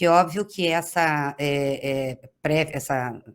que óbvio que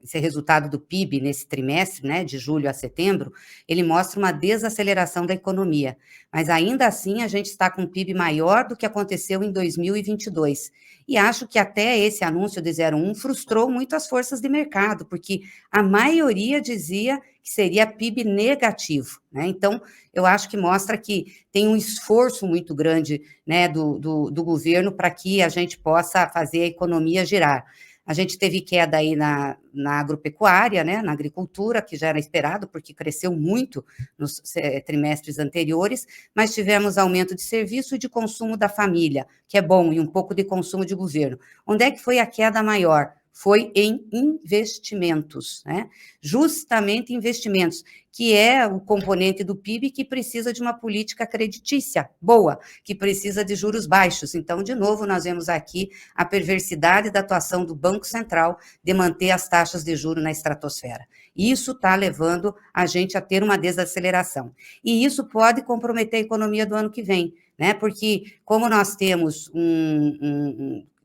esse resultado do PIB nesse trimestre, né, de julho a setembro, ele mostra uma desaceleração da economia, mas ainda assim a gente está com um PIB maior do que aconteceu em 2022, e acho que até esse anúncio de 0,1 frustrou muito as forças de mercado, porque a maioria dizia que seria PIB negativo, né, então eu acho que mostra que tem um esforço muito grande, né, do governo para que a gente possa fazer a economia girar. A gente teve queda aí na agropecuária, né, na agricultura, que já era esperado, porque cresceu muito nos trimestres anteriores, mas tivemos aumento de serviço e de consumo da família, que é bom, e um pouco de consumo de governo. Onde é que foi a queda maior? Foi em investimentos, né? Justamente investimentos, que é o componente do PIB que precisa de uma política creditícia boa, que precisa de juros baixos. Então, de novo, nós vemos aqui a perversidade da atuação do Banco Central de manter as taxas de juros na estratosfera. Isso está levando a gente a ter uma desaceleração. E isso pode comprometer a economia do ano que vem, né? Porque como nós temos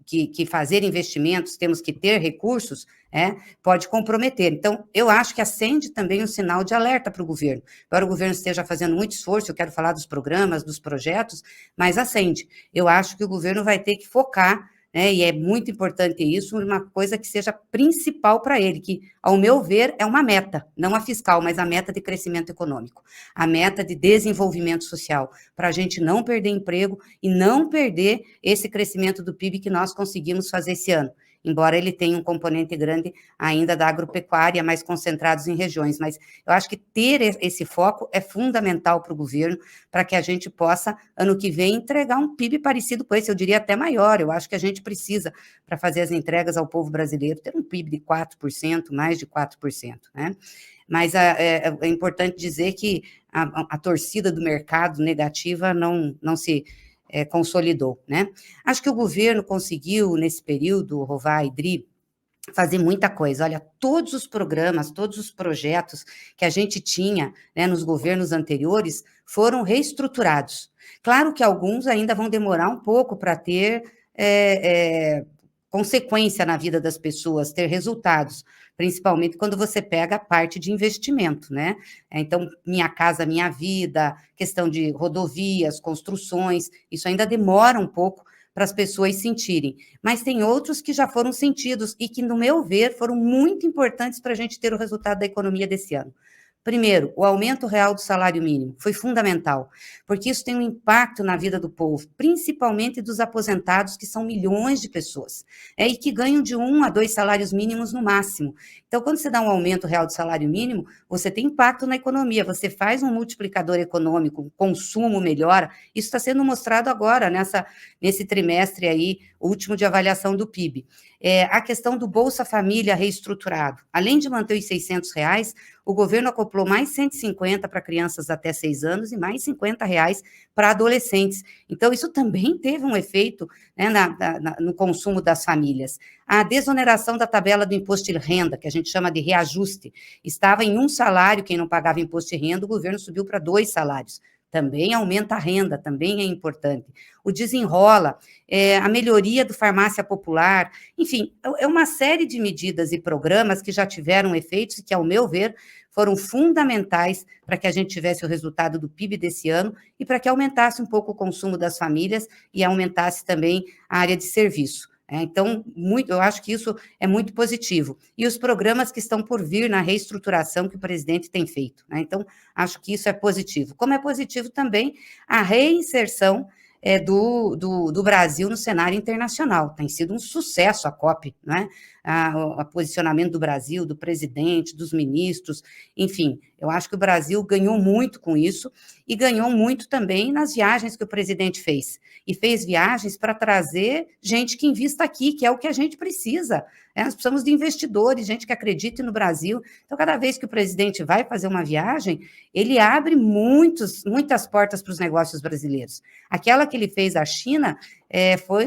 que fazer investimentos, temos que ter recursos, pode comprometer. Então, eu acho que acende também um sinal de alerta para o governo. Embora o governo esteja fazendo muito esforço, eu quero falar dos programas, dos projetos, mas acende. Eu acho que o governo vai ter que focar, né, e é muito importante isso, uma coisa que seja principal para ele, que, ao meu ver, é uma meta, não a fiscal, mas a meta de crescimento econômico, a meta de desenvolvimento social, para a gente não perder emprego e não perder esse crescimento do PIB que nós conseguimos fazer esse ano, embora ele tenha um componente grande ainda da agropecuária, mais concentrados em regiões, mas eu acho que ter esse foco é fundamental para o governo, para que a gente possa, ano que vem, entregar um PIB parecido com esse, eu diria até maior. Eu acho que a gente precisa, para fazer as entregas ao povo brasileiro, ter um PIB de 4%, mais de 4%, né? Mas é importante dizer que a torcida do mercado negativa não se consolidou, né? Acho que o governo conseguiu, nesse período, Rovai e Dri, fazer muita coisa. Olha, todos os programas, todos os projetos que a gente tinha, né, nos governos anteriores foram reestruturados. Claro que alguns ainda vão demorar um pouco para ter consequência na vida das pessoas, ter resultados, principalmente quando você pega a parte de investimento, né? Então, Minha Casa Minha Vida, questão de rodovias, construções, isso ainda demora um pouco para as pessoas sentirem. Mas tem outros que já foram sentidos e que, no meu ver, foram muito importantes para a gente ter o resultado da economia desse ano. Primeiro, o aumento real do salário mínimo foi fundamental, porque isso tem um impacto na vida do povo, principalmente dos aposentados, que são milhões de pessoas, e que ganham de 1 a 2 salários mínimos no máximo. Então, quando você dá um aumento real do salário mínimo, você tem impacto na economia, você faz um multiplicador econômico, o consumo melhora, isso está sendo mostrado agora, nesse trimestre aí, último de avaliação do PIB. A questão do Bolsa Família reestruturado, além de manter os R$ 600, o governo acoplou mais 150 para crianças até 6 anos e mais R$ 50 para adolescentes. Então, isso também teve um efeito, né, no consumo das famílias. A desoneração da tabela do imposto de renda, que a gente chama de reajuste, estava em 1 salário, quem não pagava imposto de renda, o governo subiu para 2 salários. Também aumenta a renda, também é importante. O desenrola, a melhoria do farmácia popular, enfim, é uma série de medidas e programas que já tiveram efeitos e que, ao meu ver, foram fundamentais para que a gente tivesse o resultado do PIB desse ano e para que aumentasse um pouco o consumo das famílias e aumentasse também a área de serviço. Então, eu acho que isso é muito positivo. E os programas que estão por vir na reestruturação que o presidente tem feito, né? Então, acho que isso é positivo. Como é positivo também a reinserção do Brasil no cenário internacional. Tem sido um sucesso a COP, né? O posicionamento do Brasil, do presidente, dos ministros, enfim, eu acho que o Brasil ganhou muito com isso e ganhou muito também nas viagens que o presidente fez. E fez viagens para trazer gente que invista aqui, que é o que a gente precisa. Nós precisamos de investidores, gente que acredite no Brasil. Então, cada vez que o presidente vai fazer uma viagem, ele abre muitas portas para os negócios brasileiros. Aquela que ele fez à China foi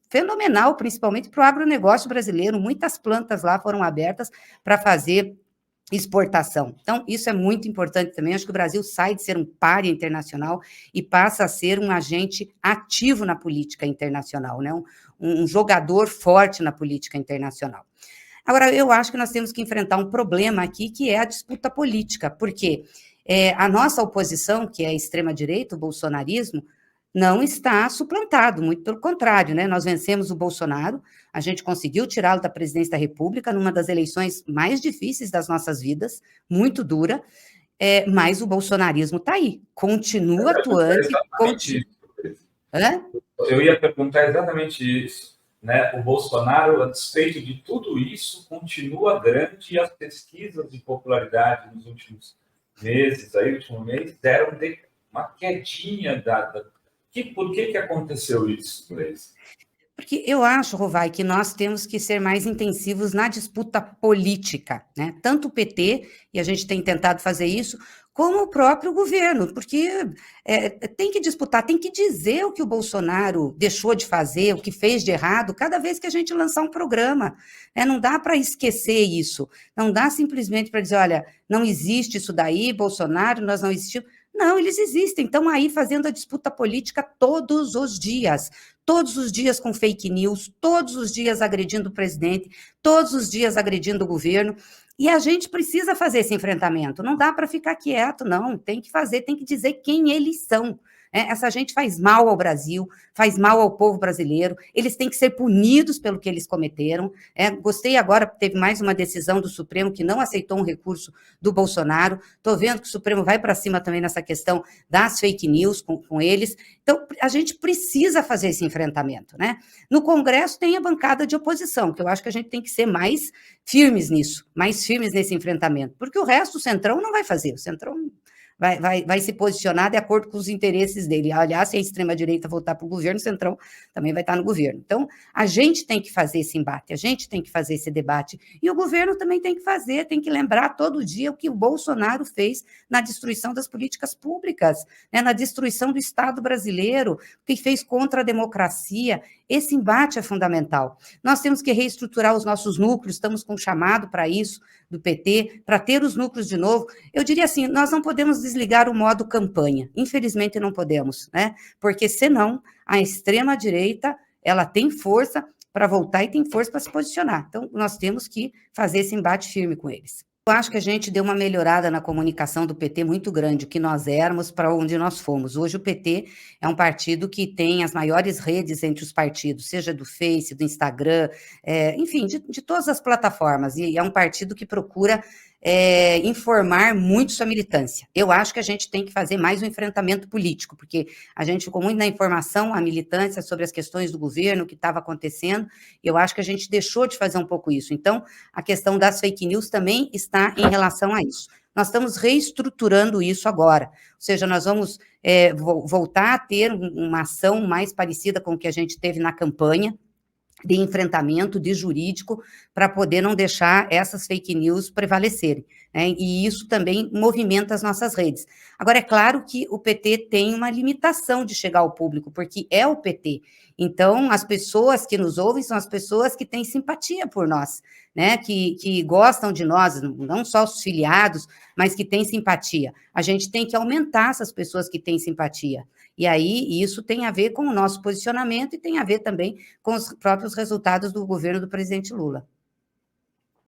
fenomenal, principalmente para o agronegócio brasileiro. Muitas plantas lá foram abertas para fazer exportação. Então, isso é muito importante também. Acho que o Brasil sai de ser um pária internacional e passa a ser um agente ativo na política internacional, né? Um jogador forte na política internacional. Agora, eu acho que nós temos que enfrentar um problema aqui, que é a disputa política, porque a nossa oposição, que é a extrema-direita, o bolsonarismo, não está suplantado, muito pelo contrário, né? Nós vencemos o Bolsonaro, a gente conseguiu tirá-lo da presidência da República numa das eleições mais difíceis das nossas vidas, muito dura, mas o bolsonarismo está aí, continua atuante, Exatamente isso. Hã? Eu ia perguntar exatamente isso, né? O Bolsonaro, a despeito de tudo isso, continua grande e as pesquisas de popularidade nos últimos meses, aí, último mês, deram uma quedinha dada. Por que aconteceu isso, Gleice? Porque eu acho, Rovai, que nós temos que ser mais intensivos na disputa política, né? Tanto o PT, e a gente tem tentado fazer isso, como o próprio governo, porque tem que disputar, tem que dizer o que o Bolsonaro deixou de fazer, o que fez de errado, cada vez que a gente lançar um programa. Não dá para esquecer isso, não dá simplesmente para dizer, olha, não existe isso daí, Bolsonaro, nós não existimos. Não, eles existem, estão aí fazendo a disputa política todos os dias com fake news, todos os dias agredindo o presidente, todos os dias agredindo o governo, e a gente precisa fazer esse enfrentamento, não dá para ficar quieto, não, tem que fazer, tem que dizer quem eles são. Essa gente faz mal ao Brasil, faz mal ao povo brasileiro, eles têm que ser punidos pelo que eles cometeram. Gostei agora, teve mais uma decisão do Supremo que não aceitou um recurso do Bolsonaro, estou vendo que o Supremo vai para cima também nessa questão das fake news com eles. Então, a gente precisa fazer esse enfrentamento, né? No Congresso tem a bancada de oposição, que eu acho que a gente tem que ser mais firmes nisso, mais firmes nesse enfrentamento, porque o resto, o Centrão não vai fazer, o Centrão vai se posicionar de acordo com os interesses dele. Aliás, se a extrema-direita voltar para o governo, o Centrão também vai estar no governo. Então, a gente tem que fazer esse embate, a gente tem que fazer esse debate, e o governo também tem que fazer, tem que lembrar todo dia o que o Bolsonaro fez na destruição das políticas públicas, né, na destruição do Estado brasileiro, o que fez contra a democracia. Esse embate é fundamental. Nós temos que reestruturar os nossos núcleos, estamos com um chamado para isso, do PT, para ter os núcleos de novo. Eu diria assim, nós não podemos desligar o modo campanha, infelizmente não podemos, né? Porque senão a extrema-direita, ela tem força para voltar e tem força para se posicionar. Então, nós temos que fazer esse embate firme com eles. Eu acho que a gente deu uma melhorada na comunicação do PT muito grande, o que nós éramos para onde nós fomos. Hoje o PT é um partido que tem as maiores redes entre os partidos, seja do Face, do Instagram, enfim, de todas as plataformas, e é um partido que procura informar muito sua militância. Eu acho que a gente tem que fazer mais um enfrentamento político, porque a gente ficou muito na informação, a militância sobre as questões do governo, o que estava acontecendo, e eu acho que a gente deixou de fazer um pouco isso. Então, a questão das fake news também está em relação a isso. Nós estamos reestruturando isso agora, ou seja, nós vamos voltar a ter uma ação mais parecida com o que a gente teve na campanha, de enfrentamento, de jurídico, para poder não deixar essas fake news prevalecerem, né? E isso também movimenta as nossas redes. Agora, é claro que o PT tem uma limitação de chegar ao público, porque é o PT. Então, as pessoas que nos ouvem são as pessoas que têm simpatia por nós, né? Que gostam de nós, não só os filiados, mas que têm simpatia. A gente tem que aumentar essas pessoas que têm simpatia. E aí, isso tem a ver com o nosso posicionamento e tem a ver também com os próprios resultados do governo do presidente Lula.